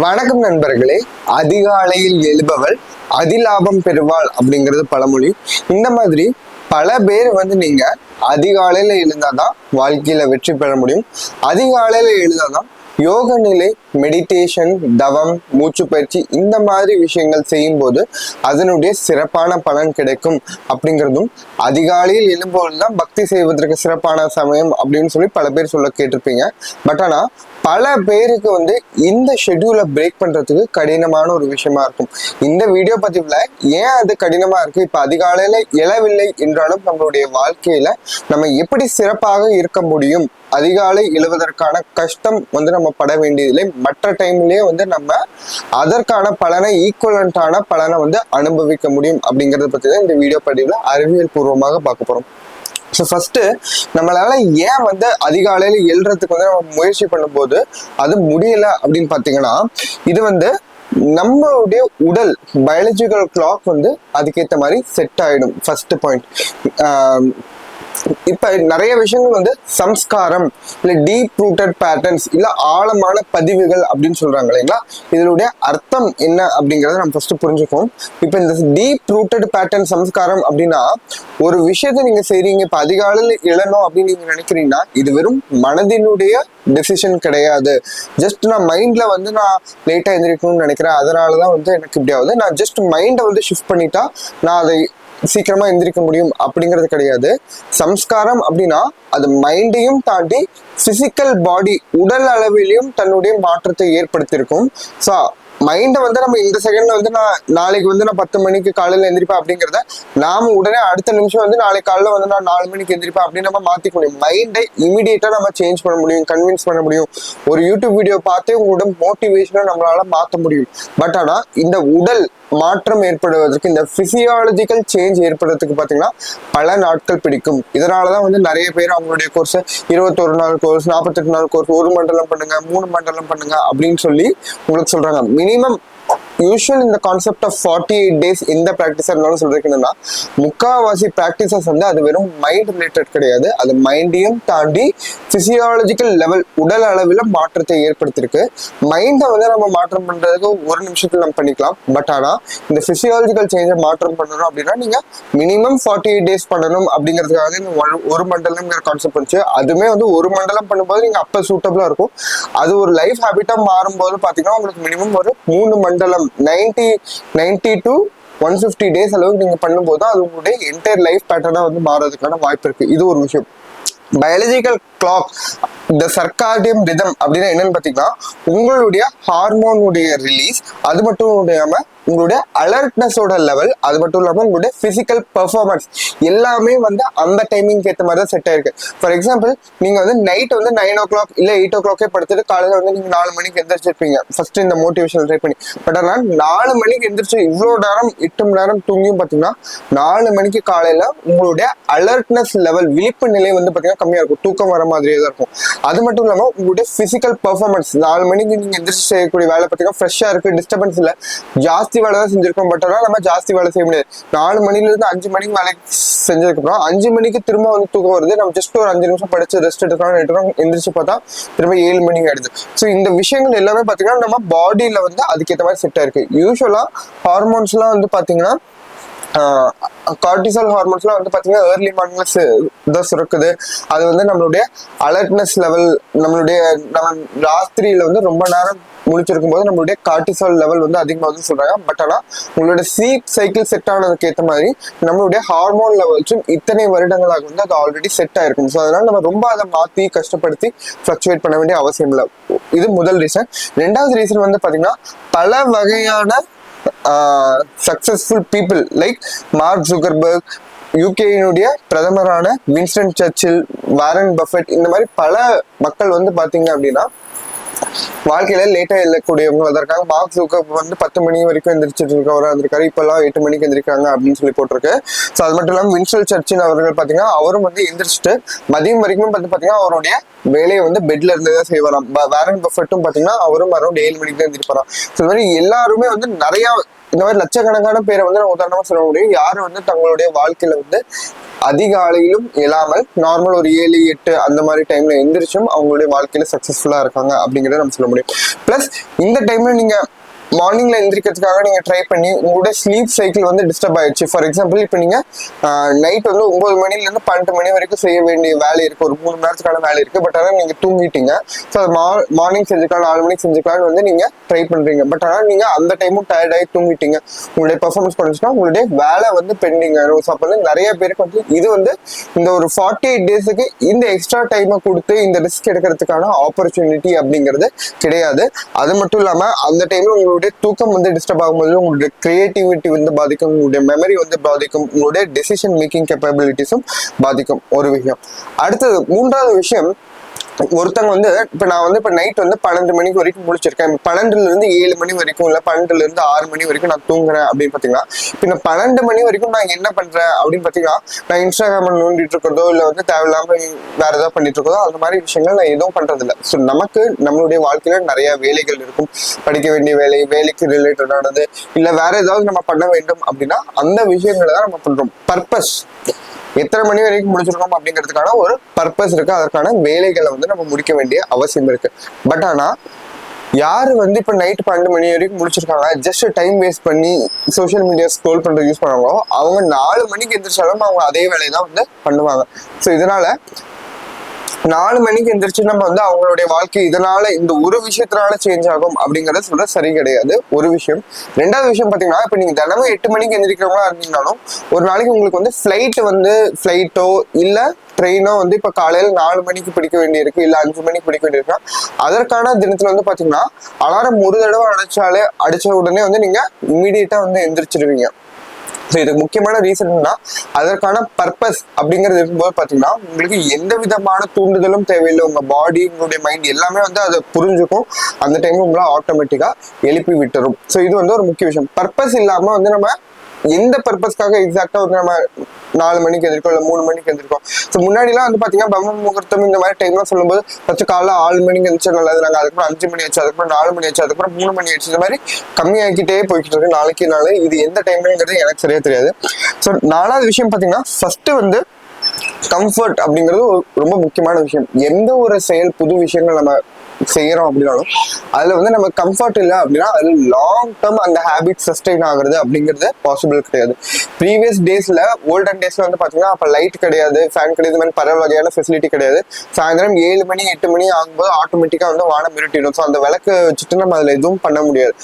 வணக்கம் நண்பர்களே. அதிகாலையில் எழுபவள் அதிலாபம் பெறுவாள் அப்படிங்கிறது பழமொழி. இந்த மாதிரி பல பேர் நீங்க அதிகாலையில எழுந்தாதான் வாழ்க்கையில வெற்றி பெற முடியும். அதிகாலையில எழுந்தாதான் யோக நிலை, மெடிடேஷன், தவம், மூச்சு பயிற்சி இந்த மாதிரி விஷயங்கள் செய்யும் போது அதனுடைய சிறப்பான பலன் கிடைக்கும் அப்படிங்கிறதும், அதிகாலையில் எழும்போதுதான் பக்தி செய்வதற்கு சிறப்பான சமயம் அப்படின்னு சொல்லி பல பேர் சொல்ல கேட்டிருப்பீங்க. பட் ஆனா பல பேருக்கு இந்த ஷெட்யூலை பிரேக் பண்றதுக்கு கடினமான ஒரு விஷயமா இருக்கும். இந்த வீடியோ பதிவுல ஏன் அது கடினமா இருக்கு, இப்ப அதிகாலையில எழவில்லை என்றாலும் நம்மளுடைய வாழ்க்கையில நம்ம எப்படி சிறப்பாக இருக்க முடியும், அதிகாலை எழுவதற்கான கஷ்டம் நம்ம பட வேண்டியதில்லை, மற்ற டைம்லயே நம்ம அதற்கான பலனை, ஈக்குவலண்டான பலனை அனுபவிக்க முடியும் அப்படிங்கறத பத்தி தான் இந்த வீடியோ பதிவுல அறிவியல் பூர்வமாக பார்க்க போறோம். ஸோ ஃபர்ஸ்ட் நம்மளால ஏன் அதிகாலையில எழுறதுக்கு நம்ம முயற்சி பண்ணும்போது அது முடியல அப்படின்னு பாத்தீங்கன்னா, இது நம்மளுடைய உடல் பயாலஜிக்கல் கிளாக் அதுக்கேற்ற மாதிரி செட் ஆயிடும். First point. இப்ப நிறைய விஷயங்கள் சம்ஸ்காரம் இல்ல டீப் ரூட்டட் பேட்டர்ன்ஸ் இல்ல ஆழமான பதிவுகள் அப்படின்னு சொல்றாங்க இல்லைங்களா. இதனுடைய அர்த்தம் என்ன அப்படிங்கறத நம்ம ஃபர்ஸ்ட் புரிஞ்சுக்கோம். இப்ப இந்த டீப் ரூட்டட் பேட்டர்ன் சம்ஸ்காரம் அப்படின்னா, ஒரு விஷயத்த நீங்க செய்றீங்க, இப்ப அதிகாலையில் எழணும் அப்படின்னு நீங்க நினைக்கிறீங்கன்னா இது வெறும் மனதினுடைய டெசிஷன் கிடையாது. ஜஸ்ட் நான் மைண்ட்ல நான் லேட்டா எந்திரிக்கணும்னு நினைக்கிறேன், அதனாலதான் எனக்கு இப்படி ஆகுது, நான் ஜஸ்ட் மைண்டை ஷிஃப்ட் பண்ணிட்டா நான் அதை சீக்கிரமா எந்திரிக்க முடியும் அப்படிங்கிறது கிடையாது. சம்ஸ்காரம் அப்படின்னா அது மைண்டையும் தாண்டி பிசிக்கல் பாடி, உடல் அளவிலையும் தன்னுடைய மாற்றத்தை ஏற்படுத்தியிருக்கும். ஸோ மைண்டை நம்ம இந்த செகண்ட்ல நான் நாளைக்கு நான் 10 மணிக்கு காலையில எந்திரிப்பேன் அப்படிங்கிறத நாம உடனே அடுத்த நிமிஷம் நாளைக்கு காலையில நான் 4 மணிக்கு எந்திரிப்பேன் அப்படின்னு நம்ம மாத்திக்க முடியும். மைண்டை இமீடியட்டா நம்ம சேஞ்ச் பண்ண முடியும், கன்வின்ஸ் பண்ண முடியும். ஒரு யூடியூப் வீடியோ பார்த்து உங்களோட மோட்டிவேஷனை நம்மளால மாற்ற முடியும். பட் ஆனா இந்த உடல் மாற்றம் ஏற்படுவதற்கு, இந்த பிசியாலஜிக்கல் சேஞ்ச் ஏற்படுறதுக்கு பாத்தீங்கன்னா பல நாட்கள் பிடிக்கும். இதனாலதான் நிறைய பேர் அவங்களுடைய கோர்ஸ் 21 நாள் கோர்ஸ், 48 நாள் கோர்ஸ், 1 மண்டலம் பண்ணுங்க, 3 மண்டலம் பண்ணுங்க அப்படின்னு சொல்லி உங்களுக்கு சொல்றாங்க. மினிமம் யூஸ்வல் இந்த கான்செப்ட் ஆஃப் 48 days எந்த ப்ராக்டிஸா இருந்தாலும் சொல்றதுக்கு என்னன்னா, முக்காவாசி ப்ராக்டிசஸ் அது வெறும் மைண்ட் ரிலேட்டட் கிடையாது, அது மைண்டையும் தாண்டி பிசியாலஜிக்கல் லெவல், உடல் அளவில் மாற்றத்தை ஏற்படுத்திருக்கு. மைண்டை நம்ம மாற்றம் பண்றதுக்கு ஒரு நிமிஷத்துல நம்ம பண்ணிக்கலாம். பட் ஆனா இந்த பிசியாலஜிக்கல் சேஞ்சை மாற்றம் பண்ணணும் அப்படின்னா நீங்க மினிமம் 48 days பண்ணணும் அப்படிங்கிறதுக்காக இந்த ஒரு மண்டலம்ங்கிற கான்செப்ட் வந்துச்சு. அதுவுமே ஒரு மண்டலம் பண்ணும்போது நீங்க அப்ப சூட்டபிளா இருக்கும். அது ஒரு லைஃப் ஹேபிட்டா மாறும்போது பாத்தீங்கன்னா உங்களுக்கு மினிமம் ஒரு 3 மண்டலம் 90 to 150 days அளவுக்கு நீங்க பண்ணும்போது அது உங்களுடைய என்டையர் லைஃப் பேட்டர்னா மாறதுக்கான வாய்ப்பு இருக்கு. இது ஒரு விஷயம். பயாலஜிக்கல் கிளாக், இந்த சர்க்காடியம் ரிதம் அப்படின்னா என்னன்னு பாத்தீங்கன்னா, உங்களுடைய ஹார்மோனுடைய ரிலீஸ், அது மட்டும் இல்லாம உங்களுடைய அலர்ட்னஸோட லெவல், அது மட்டும் இல்லாம உங்களுடைய பிசிக்கல் பெர்ஃபார்மன்ஸ் எல்லாமே அந்த டைமிங்க்கு ஏற்ற மாதிரி தான் செட் ஆயிருக்கு. ஃபார் எக்ஸாம்பிள், நீங்க நைட் 9 o'clock இல்ல 8 o'clock படுத்துட்டு காலையில நீங்க 4 மணிக்கு எந்திரிச்சிருப்பீங்க ஃபர்ஸ்ட் இந்த மோட்டிவேஷன் ட்ரை பண்ணி. பட் ஆனால் 4 மணிக்கு எந்திரிச்சு இவ்வளவு நேரம் 8 மணி நேரம் தூங்கியும் பாத்தீங்கன்னா 4 மணிக்கு காலையில உங்களுடைய அலர்ட்னஸ் லெவல், விழிப்பு நிலை பாத்தீங்கன்னா கம்மியா இருக்கும், தூக்கம் வர மாதிரியே தான் இருக்கும். அது மட்டும் இல்லாம உங்களுடைய பிசிக்கல் பெர்ஃபார்மன்ஸ், 4 மணிக்கு நீங்க எந்திரிச்சு செய்யக்கூடிய வேலை பாத்தீங்கன்னா ஃப்ரெஷ்ஷா இருக்கு, டிஸ்டர்பன்ஸ் இல்ல, ஜாஸ்தி வேலை தான் செஞ்சிருக்கோம். பட் ஆனால் நம்ம ஜாஸ்தி வேலை செய்ய முடியாது. 4 மணில இருந்து 5 மணிக்கு வேலை செஞ்சதுக்கு அப்புறம் 5 மணிக்கு திரும்ப தூக்கம் வருது, நம்ம ஜஸ்ட் ஒரு 5 நிமிஷம் படிச்சு ரெஸ்ட் எடுக்கிறோம், எந்திரிச்சு பார்த்தா திரும்ப 7 மணிக்கு ஆயிடுது. ஸோ இந்த விஷயங்கள் எல்லாமே பாத்தீங்கன்னா நம்ம பாடியில அதுக்கேற்ற மாதிரி செட் ஆயிருக்கு. யூஸ்வலா ஹார்மோன்ஸ் எல்லாம் பாத்தீங்கன்னா கார்டிசால் ஹார்மோன்ஸ்லாம் பாத்தீங்கன்னா ஏர்லி மார்னிங்ல தான் சுரக்குது. அது நம்மளுடைய அலர்ட்னஸ் லெவல், நம்ம ராத்திரியில ரொம்ப நேரம் முடிச்சிருக்கும் போது நம்மளுடைய கார்டிசால் லெவல் அதிகமாகுதுன்னு சொல்றாங்க. பட் ஆனா உங்களுடைய ஸ்லீப் சைக்கிள் செட் ஆனதுக்கு ஏற்ற மாதிரி நம்மளுடைய ஹார்மோன் லெவல்ஸும் இத்தனை வருடங்களாக அது ஆல்ரெடி செட் ஆயிருக்கும். ஸோ அதனால நம்ம ரொம்ப அதை மாத்தி கஷ்டப்படுத்தி ஃபிளக்சுவேட் பண்ண வேண்டிய அவசியம் இல்லை. இது முதல் ரீசன். ரெண்டாவது ரீசன் பாத்தீங்கன்னா, பல வகையான successful people like Mark Zuckerberg, யூகேயினுடைய பிரதமரான வின்ஸ்டன் சர்ச்சில், வாரன் பஃபெட், இந்த மாதிரி பல மக்கள் பாத்தீங்க அப்படின்னா வாழ்க்கையில லேட்டா எழக்கூடியவங்க இருக்காங்க. மார்க் ஜுகர்பர்க் 10 மணி வரைக்கும் எந்திரிச்சிட்டு இருக்காரு, இப்பெல்லாம் 8 மணிக்கு எந்திரிக்காங்க அப்படின்னு சொல்லி போட்டிருக்கு. ஸோ அது மட்டும் இல்லாம வின்ஸ்டன் சர்ச்சில் அவர்கள் பாத்தீங்கன்னா அவரும் எந்திரிச்சிட்டு மதியம் வரைக்கும் பாத்தீங்கன்னா அவருடைய வேலையை பெட்ல இருந்துதான் செய்வாராம். வாரன் பஃபெட்டும் பாத்தீங்கன்னா அவரும் அரௌண்ட் 7 மணிக்கு தான் எந்திரிப்பாராம். ஸோ இந்த மாதிரி எல்லாருமே நிறைய இந்த மாதிரி லட்சக்கணக்கான பேரை வந்து நம்ம உதாரணமா சொல்ல முடியும். யாரு வந்து தங்களுடைய வாழ்க்கையில வந்து அதிகாலையிலும் இல்லாமல் நார்மல் ஒரு 7, 8 அந்த மாதிரி டைம்ல எந்திரிச்சும் அவங்களுடைய வாழ்க்கையில சக்சஸ்ஃபுல்லா இருக்காங்க அப்படிங்கறத நம்ம சொல்ல முடியும். பிளஸ் இந்த டைம்ல நீங்க மார்னிங்ல எந்திரிக்கிறதுக்காக நீங்க ட்ரை பண்ணி உங்களுடைய ஸ்லீப் சைக்கிள் வந்து டிஸ்டர்ப் ஆயிடுச்சு. ஃபார் எக்ஸாம்பிள் இப்போ நீங்க நைட் வந்து 9 மணில இருந்து 12 மணி வரைக்கும் செய்ய வேண்டிய வேலை இருக்கு, ஒரு 3 மணி நேரத்துக்கான வேலை இருக்கு. பட் ஆனால் நீங்க தூங்கிட்டீங்க. ஸோ மார்னிங் செஞ்சுக்கலாம், 4 மணிக்கு செஞ்சுக்கலாம்னு வந்து நீங்க ட்ரை பண்றீங்க. பட் ஆனால் நீங்க அந்த டைமும் டயர்ட் ஆகி தூங்கிட்டீங்க, உங்களுடைய பெர்ஃபார்மன்ஸ் குறைஞ்சுன்னா உங்களுடைய வேலை வந்து பெண்டிங் ஆயிடும். ஸோ அப்போ வந்து நிறைய பேருக்கு வந்து இது வந்து இந்த ஒரு 48 டேஸுக்கு இந்த எக்ஸ்ட்ரா டைமை கொடுத்து இந்த ரிஸ்க் எடுக்கிறதுக்கான ஆப்பர்ச்சுனிட்டி அப்படிங்கிறது கிடையாது. அது மட்டும் இல்லாம அந்த டைம்ல உங்களுடைய தூக்கம் வந்து டிஸ்டர்ப் ஆகும்போது உங்களுடைய கிரியேட்டிவிட்டி வந்து பாதிக்கும், உங்களுடைய மெமரி வந்து பாதிக்கும், உங்களுடைய டெசிஷன் மேக்கிங் கேப்பபிலிட்டிஸும் பாதிக்கும். ஒரு விஷயம். அடுத்தது 3வது விஷயம், ஒருத்தங்க வந்து இப்ப நான் வந்து இப்ப நைட் வந்து 12 மணிக்கு வரைக்கும் முடிச்சிருக்கேன், 12ல இருந்து 7 மணி வரைக்கும் இல்ல 12ல இருந்து 6 மணி வரைக்கும் நான் தூங்குறேன் அப்படின்னு பாத்தீங்கன்னா, இப்ப இந்த 12 மணி வரைக்கும் நான் என்ன பண்றேன் அப்படின்னு பாத்தீங்கன்னா, நான் இன்ஸ்டாகிராம் நோண்டிட்டு இருக்கிறதோ இல்ல வந்து தேவையில்லாம வேற ஏதாவது பண்ணிட்டு இருக்கதோ அந்த மாதிரி விஷயங்கள் நான் எதுவும் பண்றது இல்லை. ஸோ நமக்கு நம்மளுடைய வாழ்க்கையில நிறைய வேலைகள் இருக்கும், படிக்க வேண்டிய வேலை, வேலைக்கு ரிலேட்டடானது, இல்ல வேற ஏதாவது நம்ம பண்ண வேண்டும் அப்படின்னா அந்த விஷயங்களை தான் நம்ம பண்றோம். பர்பஸ் எத்தனை மணி வரைக்கும் முடிச்சிருக்கோம் அப்படிங்கிறதுக்கான ஒரு பர்பஸ் இருக்கு, அதற்கான வேலைகளை வந்து நம்ம முடிக்க வேண்டிய அவசியம் இருக்கு. பட் ஆனா யாரு வந்து இப்ப நைட் 12 மணி வரைக்கும் முடிச்சிருக்காங்க, ஜஸ்ட் டைம் வேஸ்ட் பண்ணி சோசியல் மீடியா ஸ்க்ரோல் பண்றது யூஸ் பண்ணுவாங்களோ அவங்க 4 மணிக்கு எந்திரிச்சாலும் அவங்க அதே வேலையை தான் வந்து பண்ணுவாங்க. ஸோ இதனால 4 மணிக்கு எந்திரிச்சு நம்ம வந்து அவங்களுடைய வாழ்க்கை இதனால இந்த ஒரு விஷயத்தினால சேஞ்ச் ஆகும் அப்படிங்கறத சொல்ற சரி கிடையாது. ஒரு விஷயம். 2வது விஷயம் பாத்தீங்கன்னா, இப்ப நீங்க தினமும் 8 மணிக்கு எந்திரிக்கிறவங்களா இருந்தீங்கன்னாலும் ஒரு நாளைக்கு உங்களுக்கு வந்து ஃபிளைட்டோ இல்ல ட்ரெயினோ வந்து இப்ப காலையில 4 மணிக்கு பிடிக்க வேண்டியிருக்கு, இல்ல 5 மணிக்கு பிடிக்க வேண்டியிருக்கு. அதற்கான தினத்துல வந்து பாத்தீங்கன்னா அலாரம் ஒரு தடவை அடிச்ச உடனே வந்து நீங்க இமீடியட்டா வந்து எந்திரிச்சிருவீங்க. ஸோ இதுக்கு முக்கியமான ரீசன் என்ன, அதற்கான பர்பஸ் அப்படிங்கிறது இருக்கும்போது பார்த்தீங்கன்னா உங்களுக்கு எந்த விதமான தூண்டுதலும் தேவையில்லை. உங்க பாடி, உங்களுடைய மைண்ட் எல்லாமே வந்து அதை புரிஞ்சுக்கும். அந்த டைம்ல உங்களை ஆட்டோமேட்டிக்கா எழுப்பி விட்டுரும். ஸோ இது வந்து ஒரு முக்கிய விஷயம். பர்பஸ் இல்லாம வந்து நம்ம எந்த பர்பஸ்க்காக எக்ஸாக்டா வந்து நம்ம 4 மணிக்கு எதிர்க்கோம் இல்ல 3 மணிக்கு எதிர்க்கோம். ஸோ முன்னாடிலாம் வந்து பாத்தீங்கன்னா பிரம்ம முகூர்த்தம் இந்த மாதிரி டைம்லாம் சொல்லும்போது ஃபர்ஸ்ட் காலைல 6 மணிக்கு எந்திரிச்சா நல்லது, நாங்கள் அதுக்கப்புறம் 5 மணி ஆச்சு, அதுக்கப்புறம் 4 மணி ஆச்சு, அதுக்கப்புறம் 3 மணி ஆச்சு, இந்த மாதிரி கம்மியாக்கிட்டே போய்கிட்டு இருக்கு நாளைக்கு நாள். இது எந்த டைம்ங்கிறது எனக்கு சரியா தெரியாது. ஸோ 4வது விஷயம் பாத்தீங்கன்னா, ஃபர்ஸ்ட் வந்து கம்ஃபர்ட் அப்படிங்கிறது ரொம்ப முக்கியமான விஷயம். எந்த ஒரு செயல், புது விஷயங்கள் நம்ம செய்யறோம் அப்படின்னாலும் அதுல வந்து நம்ம கம்ஃபர்ட் இல்லை அப்படின்னா அது லாங் டேர்ம் அந்த ஹேபிட் சஸ்டெயின் ஆகுறது அப்படிங்கிறது பாசிபிள் கிடையாது. ப்ரீவியஸ் டேஸ்ல, ஓல்டன் டேஸ்ல வந்து பாத்தீங்கன்னா அப்ப லைட் கிடையாது, ஃபேன் கிடையாது, மாதிரி பல வகையான ஃபெசிலிட்டி கிடையாது. சாயந்தரம் 7 மணி 8 மணி ஆகும்போது ஆட்டோமேட்டிக்கா வந்து வானம் இருட்டிடும். ஸோ அந்த விளக்கு வச்சுட்டு நம்ம அதுல எதுவும் பண்ண முடியாது.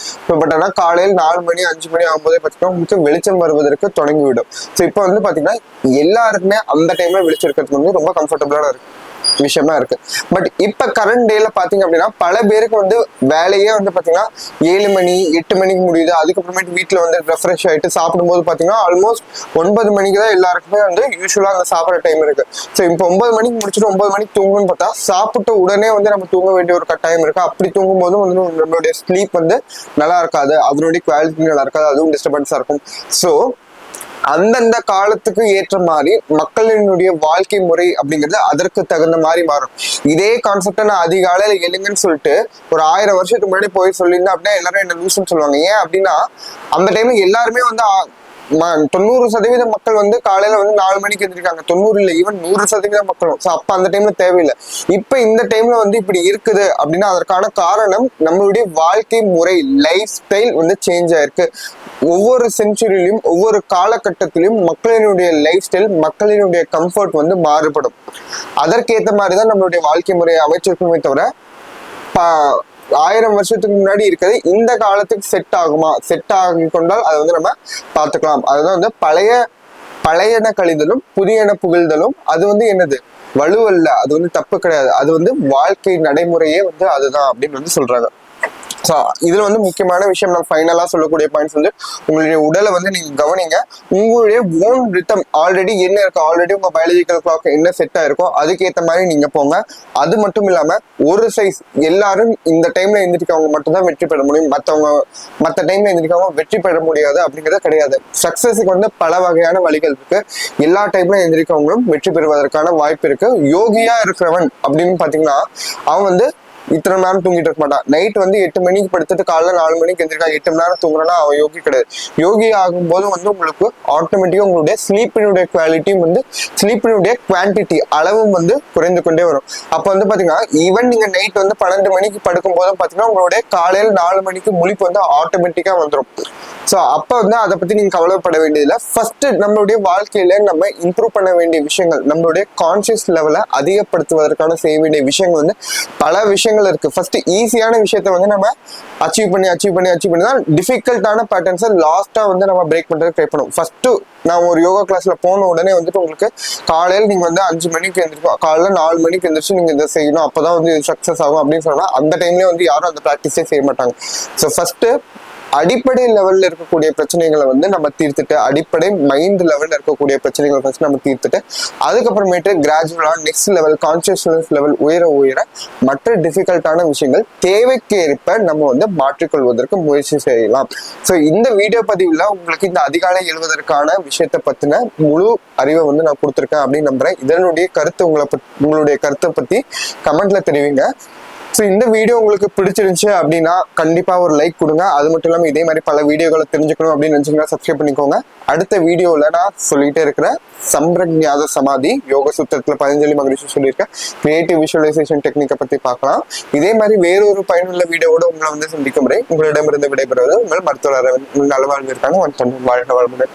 பட் ஆனா காலையில் 4 மணி 5 மணி ஆகும்போதே பாத்தீங்கன்னா உங்களுக்கு வெளிச்சம் வருவதற்கு தொடங்கிவிடும். ஸோ இப்போ வந்து பாத்தீங்கன்னா எல்லாருக்குமே அந்த டைம்ல வெளிச்சிருக்கிறது வந்து ரொம்ப கம்ஃபர்டபுளான இருக்கு விஷயமா இருக்கு. பட் இப்ப கரண்ட் டேல பாத்தீங்க அப்படின்னா பல பேருக்கு வந்து வேலையே வந்து பாத்தீங்கன்னா 7 மணி 8 மணிக்கு முடியுது. அதுக்கப்புறமேட்டு வீட்டுல வந்து ரெஃப்ரெஷ் ஆயிட்டு சாப்பிடும்போது பாத்தீங்கன்னா ஆல்மோஸ்ட் 9 மணிக்கு தான் எல்லாருக்குமே வந்து யூஸ்வலா அந்த சாப்பிட்ற டைம் இருக்கு. ஸோ இப்போ 9 மணிக்கு முடிச்சுட்டு 9 மணிக்கு தூங்கணும்னு பார்த்தா சாப்பிட்ட உடனே வந்து நம்ம தூங்க வேண்டிய ஒரு கட்டாயம் இருக்கு. அப்படி தூங்கும் போதும் வந்து நம்மளுடைய ஸ்லீப் வந்து நல்லா இருக்காது, அதனுடைய குவாலிட்டி நல்லா இருக்காது, அதுவும் டிஸ்டர்பன்ஸா இருக்கும். ஸோ அந்தந்த காலத்துக்கு ஏற்ற மாதிரி மக்களினுடைய வாழ்க்கை முறை அப்படிங்கிறது அதற்கு தகுந்த மாதிரி மாறும். இதே கான்செப்டை நான் அதிகாலையில எழுங்கன்னு சொல்லிட்டு ஒரு 1000 வருஷத்துக்கு முன்னாடி போய் சொல்லியிருந்தேன் அப்படின்னா எல்லாரும் என்ன லூசுன்னு சொல்லுவாங்க. ஏன் அப்படின்னா அந்த டைம்ல எல்லாருமே வந்து 90% மக்கள் வந்து காலையில வந்து 4 மணிக்கு எந்திரிக்காங்க. 90 இல்லை, ஈவன் 100% மக்களும். ஸோ அப்ப அந்த டைம்ல தேவையில்லை. இப்ப இந்த டைம்ல வந்து இப்படி இருக்குது அப்படின்னா அதற்கான காரணம் நம்மளுடைய வாழ்க்கை முறை, லைஃப் ஸ்டைல் வந்து சேஞ்ச் ஆயிருக்கு. ஒவ்வொரு செஞ்சுரியிலும் ஒவ்வொரு காலகட்டத்திலும் மக்களினுடைய லைஃப் ஸ்டைல், மக்களினுடைய கம்ஃபர்ட் வந்து மாறுபடும். அதற்கேற்ற மாதிரிதான் நம்மளுடைய வாழ்க்கை முறையை அமைச்சிருக்குமே தவிர 1000 வருஷத்துக்கு முன்னாடி இருக்கிறது இந்த காலத்துக்கு செட் ஆகுமா, செட் ஆகி கொண்டால் அதை வந்து நம்ம பார்த்துக்கலாம். அதுதான் வந்து பழையன கழிதலும் புதியன புகழ்தலும். அது வந்து என்னது, வலுவல்ல, அது வந்து தப்பு கிடையாது, அது வந்து வாழ்க்கை நடைமுறையே வந்து அதுதான் அப்படின்னு வந்து சொல்றாங்க. ஸோ இதுல வந்து முக்கியமான விஷயம் நான் ஃபைனலா சொல்லக்கூடிய பாயிண்ட்ஸ் வந்து உங்களுடைய உடலை வந்து நீங்க கவனிங்க. உங்களுடைய ஓன் ரித்தம் ஆல்ரெடி என்ன இருக்கு, ஆல்ரெடி உங்க பயாலஜிக்கல் கிளாக் என்ன செட் ஆயிருக்கோ அதுக்கேற்ற மாதிரி நீங்க போங்க. அது மட்டும் இல்லாம ஒரு சைஸ் எல்லாரும் இந்த டைம்ல எந்திரிக்கவங்க மட்டும்தான் வெற்றி பெற முடியும், மற்ற டைம்ல எந்திரிக்கவங்க வெற்றி பெற முடியாது அப்படிங்கிறது கிடையாது. சக்சஸுக்கு வந்து பல வகையான வழிகள் இருக்கு. எல்லா டைம்ல எந்திரிக்கவங்களும் வெற்றி பெறுவதற்கான வாய்ப்பு இருக்கு. யோகியா இருக்கிறவன் அப்படின்னு பாத்தீங்கன்னா அவன் வந்து இத்தனை மணி நேரம் தூங்கிட்டு இருக்க மாட்டான். நைட் வந்து 8 மணிக்கு படுத்துட்டு காலைல 4 மணிக்கு எந்திரிக்கா 8 மணி நேரம் தூங்குறனா அவன் யோகி கிடையாது. யோகி ஆகும்போது வந்து உங்களுக்கு ஆட்டோமேட்டிக்கா உங்களுடைய ஸ்லீப்பினுடைய குவாலிட்டியும் வந்து ஸ்லீப்பினுடைய குவான்டிட்டி அளவும் வந்து குறைந்து கொண்டே வரும். அப்ப வந்து பாத்தீங்கன்னா ஈவன் நீங்க நைட் வந்து 12 மணிக்கு படுக்கும் போதும் பாத்தீங்கன்னா உங்களுடைய காலையில 4 மணிக்கு முழிப்பு வந்து ஆட்டோமேட்டிக்கா வந்துடும். ஸோ அப்போ வந்து அதை பத்தி நீங்க கவலைப்பட வேண்டியதில்லை. ஃபர்ஸ்ட் நம்மளுடைய வாழ்க்கையில நம்ம இம்ப்ரூவ் பண்ண வேண்டிய விஷயங்கள், நம்மளுடைய கான்சியஸ் லெவலை அதிகப்படுத்துவதற்கான செய்ய வேண்டிய விஷயங்கள் வந்து பல விஷயங்கள் இருக்கு. ஃபர்ஸ்ட் ஈஸியான விஷயத்த வந்து நம்ம அச்சீவ் பண்ணி தான் டிஃபிகல்ட்டான பேட்டர்ன்ஸை லாஸ்டா வந்து நம்ம பிரேக் பண்றது ட்ரை பண்ணுவோம். ஃபர்ஸ்ட் நான் ஒரு யோகா கிளாஸ்ல போன உடனே வந்துட்டு உங்களுக்கு காலையில் நீங்க வந்து 5 மணிக்கு எந்திரிக்கும், காலையில 4 மணிக்கு எந்திரிச்சு நீங்க இதை செய்யணும், அப்பதான் வந்து இது சக்சஸ் ஆகும் அப்படின்னு சொன்னா அந்த டைம்லயே வந்து யாரும் அந்த ப்ராக்டிஸே செய்ய மாட்டாங்க. ஸோ ஃபர்ஸ்ட் அடிப்படை லெவல்ல இருக்கக்கூடிய பிரச்சனைகளை வந்து நம்ம தீர்த்துட்டு, அடிப்படை மைண்ட் லெவல்ல இருக்கக்கூடிய பிரச்சனைகளை ஃபர்ஸ்ட் நம்ம தீர்த்துட்டு, அதுக்கப்புறமேட்டு கிராஜுவலா நெக்ஸ்ட் லெவல் கான்சியஸ்னஸ் லெவல் உயர மற்ற டிஃபிகல்ட்டான விஷயங்கள் தேவைக்கு ஏற்ப நம்ம வந்து மாற்றிக்கொள்வதற்கு முயற்சி செய்யலாம். ஸோ இந்த வீடியோ பதிவுல உங்களுக்கு இந்த அதிகாலை எழுவதற்கான விஷயத்தை பத்தின முழு அறிவை வந்து நான் கொடுத்துருக்கேன் அப்படின்னு நம்புறேன். இதனுடைய கருத்து உங்களுடைய கருத்தை பத்தி கமெண்ட்ல தெரிவிங்க. ஸோ இந்த வீடியோ உங்களுக்கு பிடிச்சிருந்துச்சு அப்படின்னா கண்டிப்பா ஒரு லைக் கொடுங்க. அது மட்டும் இல்லாமல் இதே மாதிரி பல வீடியோக்களை தெரிஞ்சுக்கணும் அப்படின்னு நினைச்சீங்கன்னா சப்ஸ்கிரைப் பண்ணிக்கோங்க. அடுத்த வீடியோவில் நான் சொல்லிட்டே இருக்கிற சம்பிரஜ்ஞாத சமாதி யோக சூத்திரத்தில் பதஞ்சலி மகரிஷி சொல்லியிருக்கேன் கிரியேட்டிவ் விஷுவலைசேஷன் டெக்னிக்கை பத்தி பார்க்கலாம். இதே மாதிரி வேறொரு பயனுள்ள வீடியோவோட உங்களை வந்து சந்திக்கும் முறை உங்களிடமிருந்து விடைபெறுவது உங்கள் மருத்துவர் அரவிந்த். நலவாழ்வு இருக்காங்க. வாழ்க வளமுடன்.